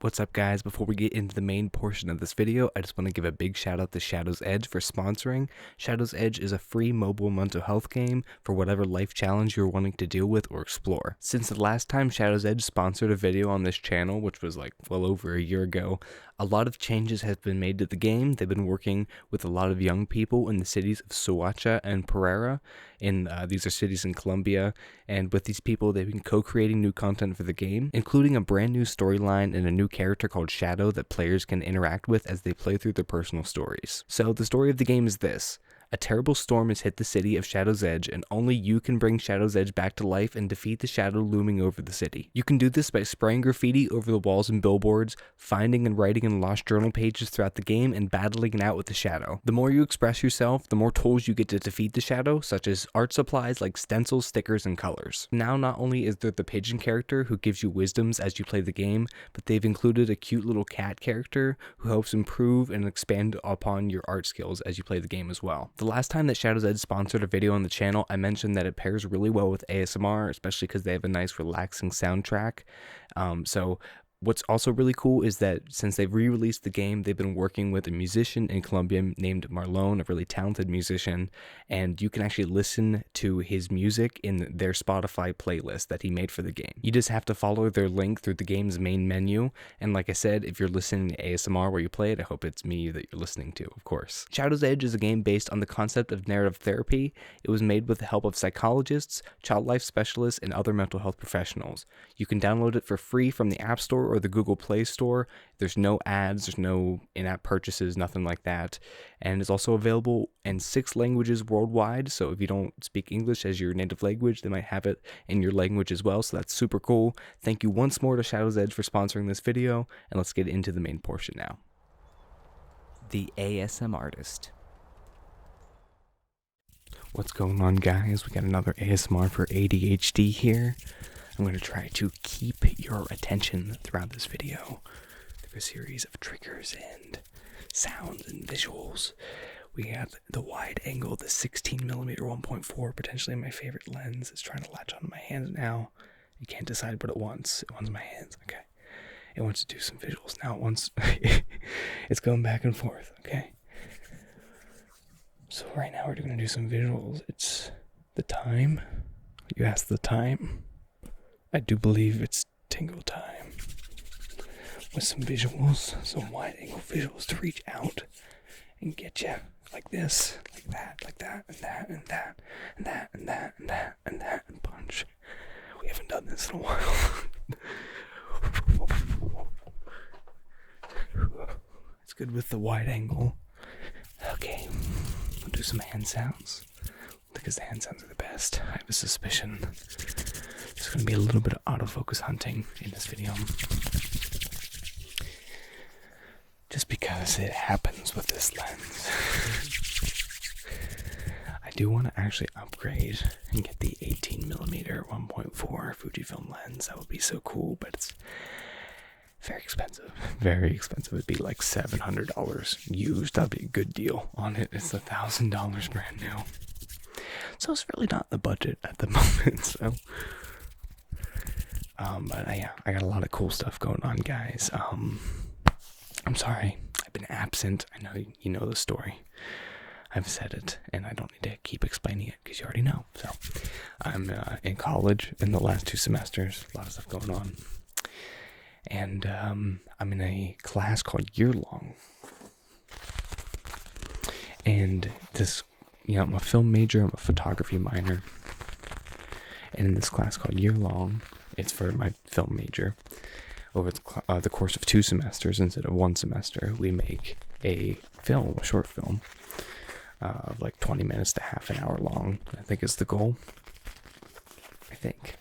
What's up, guys? Before we get into the main portion of this video, I just want to give a big shout out to Shadow's Edge for sponsoring. Shadow's Edge is a free mobile mental health game for whatever life challenge you're wanting to deal with or explore. Since the last time Shadow's Edge sponsored a video on this channel, which was like well over a year ago, a lot of changes have been made to the game. They've been working with a lot of young people in the cities of Soacha and Pereira. These are cities in Colombia, and with these people, they've been co-creating new content for the game, including a brand new storyline and a new character called Shadow that players can interact with as they play through their personal stories. So the story of the game is this. A terrible storm has hit the city of Shadow's Edge, and only you can bring Shadow's Edge back to life and defeat the shadow looming over the city. You can do this by spraying graffiti over the walls and billboards, finding and writing in lost journal pages throughout the game, and battling it out with the shadow. The more you express yourself, the more tools you get to defeat the shadow, such as art supplies like stencils, stickers, and colors. Now, not only is there the pigeon character who gives you wisdoms as you play the game, but they've included a cute little cat character who helps improve and expand upon your art skills as you play the game as well. The last time that Shadow's Edge sponsored a video on the channel, I mentioned that it pairs really well with ASMR, especially because they have a nice relaxing soundtrack. So what's also really cool is that since they've re-released the game, they've been working with a musician in Colombia named Marlon, a really talented musician, and you can actually listen to his music in their Spotify playlist that he made for the game. You just have to follow their link through the game's main menu, and like I said, if you're listening to ASMR where you play it, I hope it's me that you're listening to, of course. Shadow's Edge is a game based on the concept of narrative therapy. It was made with the help of psychologists, child life specialists, and other mental health professionals. You can download it for free from the App Store or the Google Play Store. There's no ads, there's no in-app purchases, nothing like that. And it's also available in 6 languages worldwide, so if you don't speak English as your native language, they might have it in your language as well, so that's super cool. Thank you once more to Shadow's Edge for sponsoring this video, and let's get into the main portion now. The ASMaRtist. What's going on, guys? We got another ASMR for ADHD here. I'm going to try to keep your attention throughout this video through a series of triggers and sounds and visuals. We got the wide angle, the 16mm 1.4, potentially my favorite lens. It's trying to latch onto my hands now. It can't decide what it wants. It wants my hands, okay. It wants to do some visuals now. It wants it's going back and forth, okay. So right now we're going to do some visuals. It's the time. You asked the time. I do believe it's tingle time. With some visuals, some wide angle visuals to reach out and get you like this, like that, like that, and that, and that, and that, and that, and that, and that, and punch. We haven't done this in a while. It's good with the wide angle. Okay, we'll do some hand sounds because the hand sounds are the best. I have a suspicion there's going to be a little bit of autofocus hunting in this video. Just because it happens with this lens. I do want to actually upgrade and get the 18mm 1.4 Fujifilm lens. That would be so cool, but it's very expensive. Very expensive. It'd be like $700 used. That'd be a good deal on it. It's $1,000 brand new. So it's really not the budget at the moment, so... But yeah, I got a lot of cool stuff going on, guys. I'm sorry, I've been absent. I know you know the story. I've said it, and I don't need to keep explaining it because you already know. So, I'm in college in the last 2 semesters. A lot of stuff going on. And I'm in a class called Year Long. And this, I'm a film major, I'm a photography minor. And in this class called Year Long, it's for my film major. Over the course of 2 semesters instead of 1 semester, we make a film, a short film, of like 20 minutes to half an hour long. I think is the goal. I think.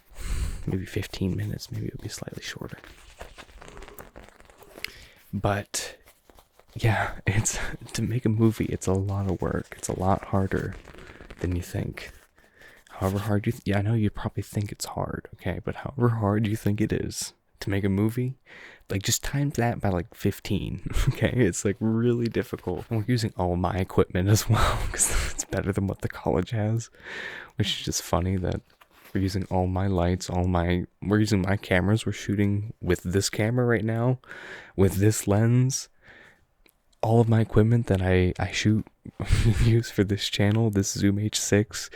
Maybe 15 minutes, maybe it'll be slightly shorter. But, yeah, it's to make a movie, it's a lot of work. It's a lot harder than you think. However hard I know you probably think it's hard, okay? But however hard you think it is to make a movie, like just times that by like 15, okay? It's like really difficult. And we're using all my equipment as well because it's better than what the college has, which is just funny that We're using all my lights, we're using my cameras. We're shooting with this camera right now, with this lens. All of my equipment that I shoot, use for this channel, this Zoom H6,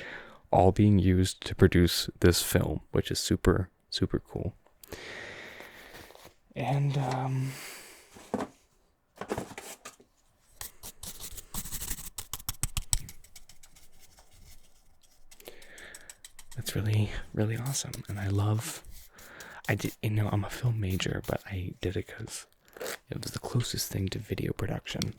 all being used to produce this film, which is super, super cool. And, that's really, really awesome. And I'm a film major, but I did it because it was the closest thing to video production.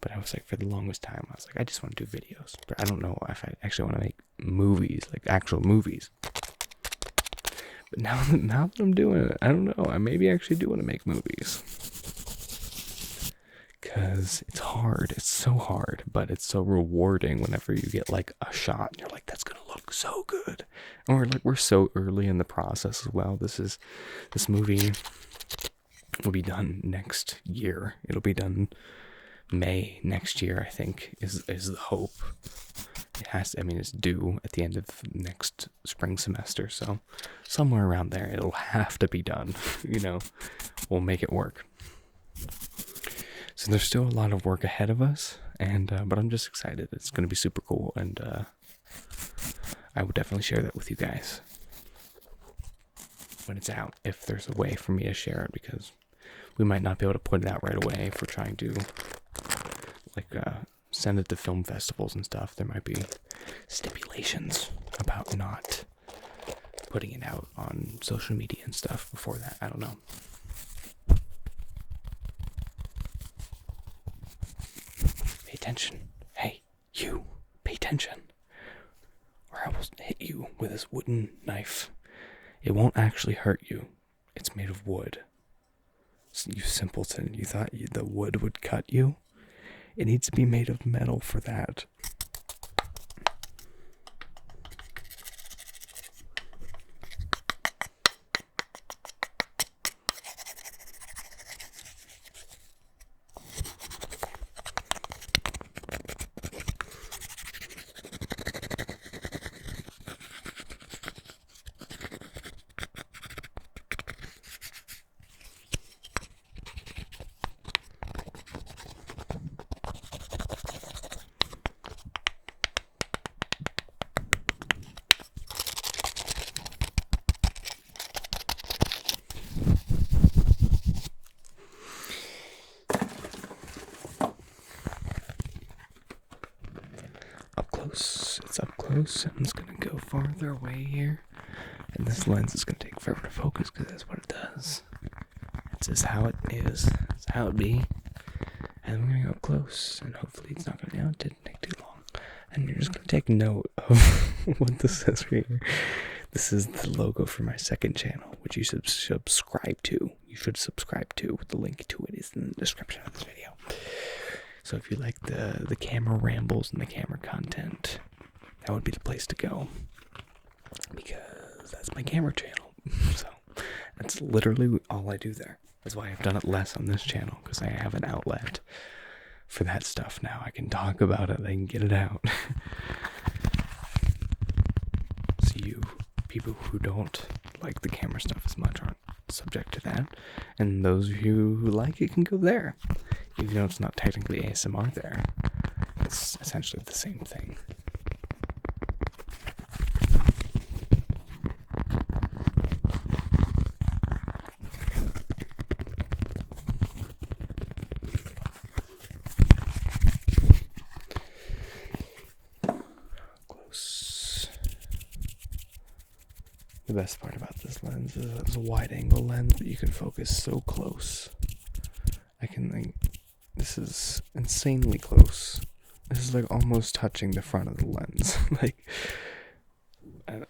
But I was like, for the longest time, I was like, I just want to do videos. But I don't know if I actually want to make movies, like actual movies. But now that I'm doing it, I don't know. I maybe actually do want to make movies. Because it's hard. It's so hard. But it's so rewarding whenever you get like a shot. And you're like, that's going to look so good. Or like, we're so early in the process as well. This movie will be done next year. It'll be done May next year, I think, is the hope. It's due at the end of next spring semester, so somewhere around there it'll have to be done. We'll make it work. So there's still a lot of work ahead of us, but I'm just excited. It's going to be super cool, and I will definitely share that with you guys when it's out, if there's a way for me to share it, because we might not be able to put it out right away if we're trying to send it to film festivals and stuff. There might be stipulations about not putting it out on social media and stuff before that. I don't know. Pay attention. Hey, you, pay attention, or I will hit you with this wooden knife. It won't actually hurt you. It's made of wood. You simpleton, you thought the wood would cut you? It needs to be made of metal for that. It's up close, and it's gonna go farther away here, and this lens is gonna take forever to focus because that's what it does. It's just how it is. It's how it be. And we're gonna go up close, and hopefully it's not gonna. It didn't take too long. And you're just gonna take note of what this says here. This is the logo for my second channel, which you should subscribe to. The link to it is in the description of this video. So if you like the camera rambles and the camera content, that would be the place to go, because that's my camera channel. So that's literally all I do there. That's why I've done it less on this channel, because I have an outlet for that stuff now. I can talk about it. I can get it out. So you people who don't like the camera stuff as much aren't subject to that, and those of you who like it can go there. Even though it's not technically ASMR there, it's essentially the same thing. Close. The best part about this lens is it's a wide angle lens, but you can focus so close. This is insanely close. This is like almost touching the front of the lens.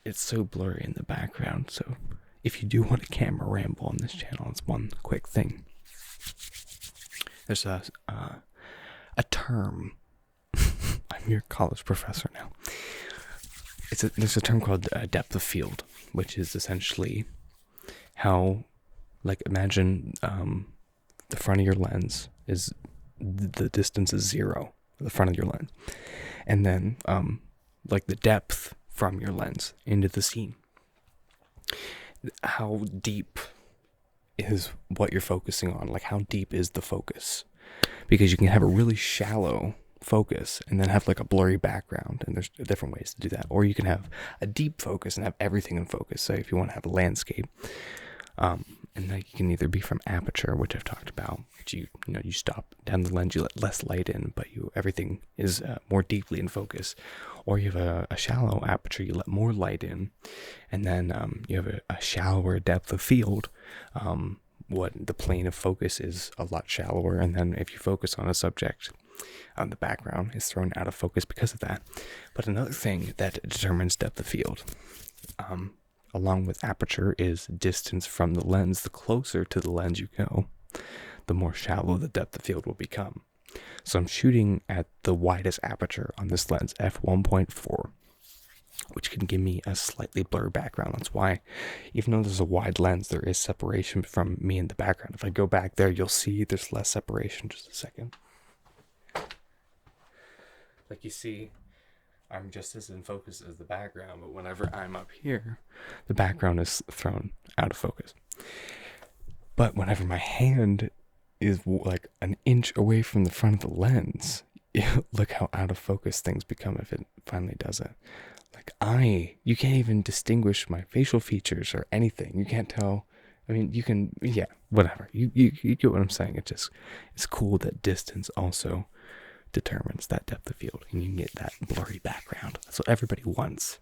It's so blurry in the background. So if you do want a camera ramble on this channel, it's one quick thing. There's a term. I'm your college professor now. There's a term called depth of field, which is essentially how, imagine the front of your lens is the distance is 0, the front of your lens, and then the depth from your lens into the scene how deep is what you're focusing on? Like, how deep is the focus? Because you can have a really shallow focus and then have like a blurry background, and there's different ways to do that. Or you can have a deep focus and have everything in focus. So if you want to have a landscape, and that you can either be from aperture, which I've talked about, which you stop down the lens, you let less light in, but everything is more deeply in focus. Or you have a shallow aperture, you let more light in, and then you have a shallower depth of field. What the plane of focus is a lot shallower, and then if you focus on a subject, the background is thrown out of focus because of that. But another thing that determines depth of field, along with aperture, is distance from the lens. The closer to the lens you go, the more shallow the depth of field will become. So I'm shooting at the widest aperture on this lens, f1.4, which can give me a slightly blurred background. That's why, even though there's a wide lens, there is separation from me in the background. If I go back there, you'll see there's less separation. Just a second. Like you see, I'm just as in focus as the background, but whenever I'm up here, the background is thrown out of focus. But whenever my hand is like an inch away from the front of the lens, look how out of focus things become if it finally does it. Like you can't even distinguish my facial features or anything. You can't tell. I mean, you can, yeah, whatever. You get what I'm saying. It's cool that distance also determines that depth of field, and you can get that blurry background. That's what everybody wants,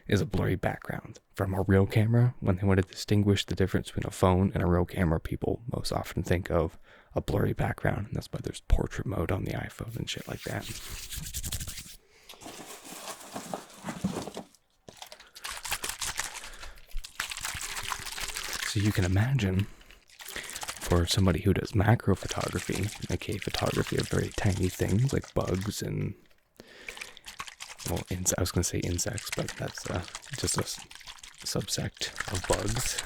is a blurry background. From a real camera, when they want to distinguish the difference between a phone and a real camera, people most often think of a blurry background, and that's why there's portrait mode on the iPhone and shit like that. So you can imagine, for somebody who does macro photography, aka photography of very tiny things like bugs and, well, I was going to say insects, but that's just a subsect of bugs.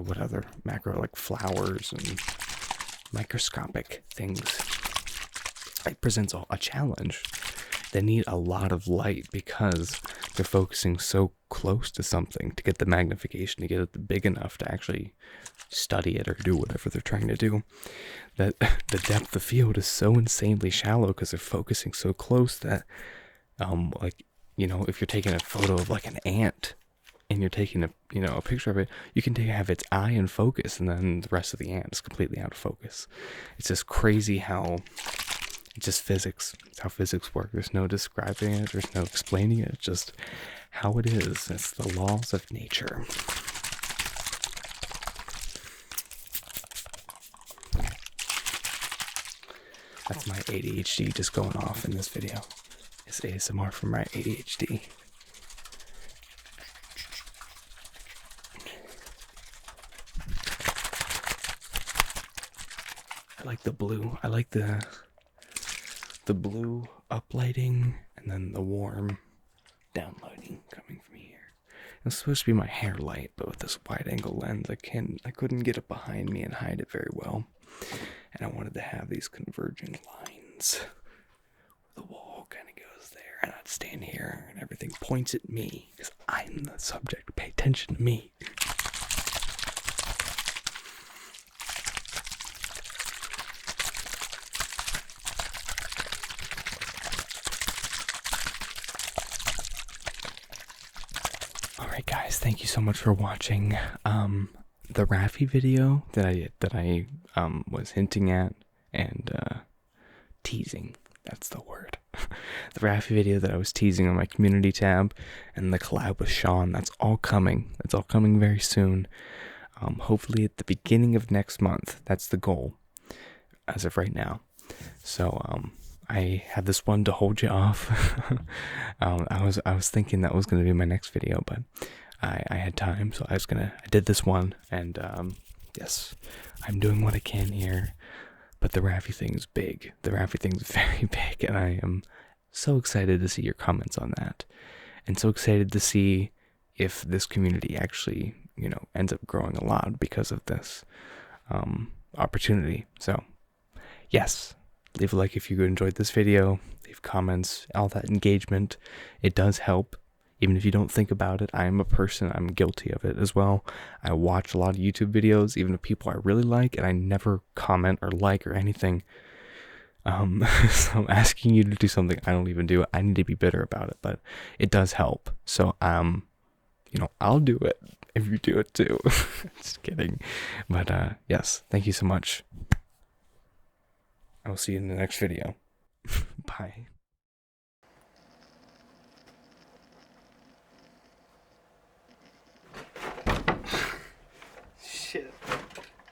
What other macro, like flowers and microscopic things? It presents a challenge. They need a lot of light because they're focusing so close to something to get the magnification, to get it big enough to actually study it or do whatever they're trying to do. That the depth of field is so insanely shallow because they're focusing so close that, if you're taking a photo of like an ant and you're taking a picture of it, you can have its eye in focus and then the rest of the ant is completely out of focus. It's just crazy how it's just physics. It's how physics work. There's no describing it. There's no explaining it. It's just how it is. It's the laws of nature. That's my ADHD just going off in this video. It's ASMR for my ADHD. I like the blue. I like the blue uplighting and then the warm downlighting coming from here. It's supposed to be my hair light, but with this wide angle lens, I couldn't get it behind me and hide it very well. And I wanted to have these converging lines. The wall kind of goes there, and I'd stand here, and everything points at me, because I'm the subject. Pay attention to me. Alright guys, thank you so much for watching. The Raffi video that I was hinting at and teasing, that's the word. The Raffi video that I was teasing on my community tab and the collab with Sean, that's all coming. It's all coming very soon. Hopefully at the beginning of next month. That's the goal as of right now. So I have this one to hold you off. I was thinking that was going to be my next video, but I had time, so I did this one, and yes, I'm doing what I can here, but the Raffi thing's big. The Raffi thing's very big, and I am so excited to see your comments on that, and so excited to see if this community actually, ends up growing a lot because of this opportunity. So, yes, leave a like if you enjoyed this video, leave comments, all that engagement. It does help. Even if you don't think about it, I am a person, I'm guilty of it as well. I watch a lot of YouTube videos, even of people I really like, and I never comment or like or anything. So I'm asking you to do something I don't even do. I need to be bitter about it, but it does help. So, I'll do it if you do it too. Just kidding. But, yes, thank you so much. I will see you in the next video. Bye.